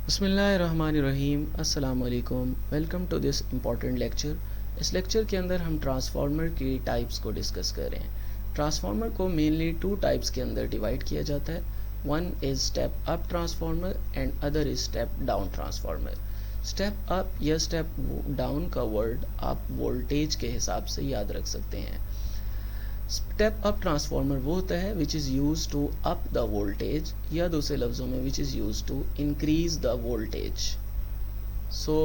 बिस्मिल्लाहिर्रहमानिर्रहीम। अस्सलाम वालेकुम। Welcome to this important lecture. इस लेक्चर के अंदर हम ट्रांसफार्मर की टाइप्स को डिस्कस कर रहे हैं। ट्रांसफार्मर को मेनली टू टाइप्स के अंदर डिवाइड किया जाता है। One is step up transformer and other is step down transformer. Step up या स्टेप डाउन का वर्ड आप वोल्टेज के हिसाब से याद रख सकते हैं। स्टेप अप ट्रांसफार्मर वो होता है which is use to up the voltage, या दूसरे लफ्ज़ों में which is use to increase the voltage. So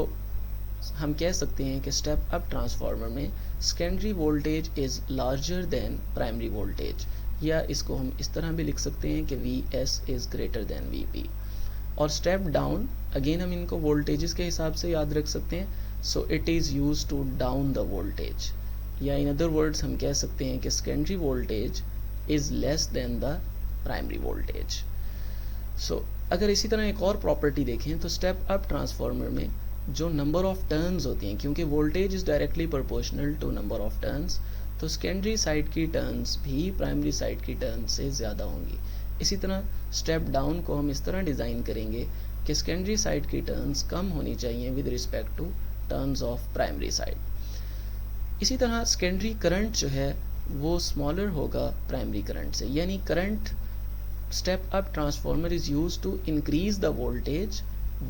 हम कह सकते हैं कि स्टेप अप ट्रांसफार्मर में secondary voltage is larger than primary voltage, या इसको हम इस तरह भी लिख सकते हैं कि V S is greater than V P. और स्टेप डाउन अगेन हम इनको वोल्टेजेस के हिसाब से याद रख सकते हैं। So it is use to down the voltage, या इन अदर वर्ड्स हम कह सकते हैं कि secondary voltage is less than the primary voltage. So अगर इसी तरह एक और प्रॉपर्टी देखें तो स्टेप अप ट्रांसफार्मर में जो नंबर ऑफ टर्न्स होती हैं, क्योंकि voltage is directly proportional to number of turns, तो सेकेंडरी साइड की टर्न्स भी प्राइमरी साइड की टर्न से ज़्यादा होंगी। इसी तरह स्टेप डाउन को हम इस तरह डिज़ाइन करेंगे कि सेकेंडरी साइड की टर्न्स कम होनी चाहिए with respect to turns of primary side. इसी तरह सेकेंडरी करंट जो है वो स्मॉलर होगा प्राइमरी करंट से, यानी current step up transformer is use to increase the voltage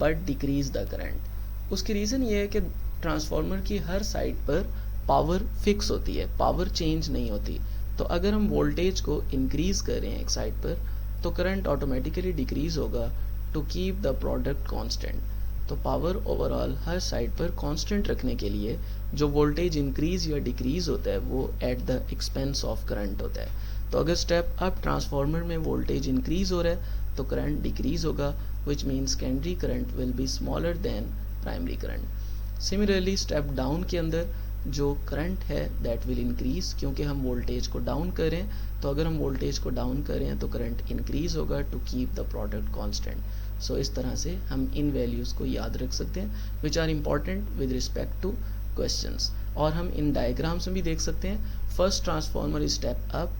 but decrease the current. उसकी रीज़न ये है कि ट्रांसफार्मर की हर साइड पर पावर फिक्स होती है, पावर चेंज नहीं होती। तो अगर हम वोल्टेज को इंक्रीज कर रहे हैं एक साइड पर तो करंट ऑटोमेटिकली डिक्रीज होगा to keep the product constant. तो पावर ओवरऑल हर साइड पर कांस्टेंट रखने के लिए जो वोल्टेज इंक्रीज या डिक्रीज होता है वो at the expense of current होता है। तो अगर स्टेप अप ट्रांसफार्मर में वोल्टेज इंक्रीज हो रहा है तो करंट डिक्रीज होगा, which means secondary current will be smaller than primary current. Similarly step down के अंदर जो करंट है दैट विल इंक्रीज, क्योंकि हम वोल्टेज को डाउन कर रहे हैं। तो अगर हम वोल्टेज को डाउन कर रहे हैं तो करंट इंक्रीज होगा to keep the product constant. So इस तरह से हम इन वैल्यूज़ को याद रख सकते हैं which are important with respect to questions. और हम इन डायग्राम्स में भी देख सकते हैं। First transformer is step up,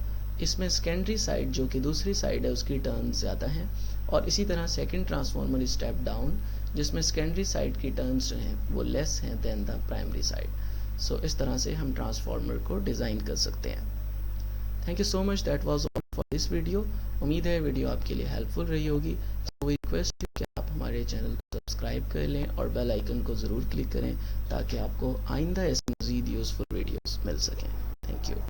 इसमें सेकेंडरी साइड जो कि दूसरी साइड है उसकी टर्न ज़्यादा हैं। और इसी तरह second transformer is step down, जिसमें सेकेंडरी साइड की टर्न्स जो हैं वो लेस हैं देन द प्राइमरी साइड। सो इस तरह से हम ट्रांसफार्मर को डिज़ाइन कर सकते हैं। Thank you so much, that was all for this video. उम्मीद है वीडियो आपके लिए हेल्पफुल रही होगी। सो वी रिक्वेस्ट यू कि आप हमारे चैनल को सब्सक्राइब कर लें और बेल आइकन को ज़रूर क्लिक करें ताकि आपको आइंदा ऐसे मज़ीद यूज़फुल वीडियोस मिल सकें। Thank you.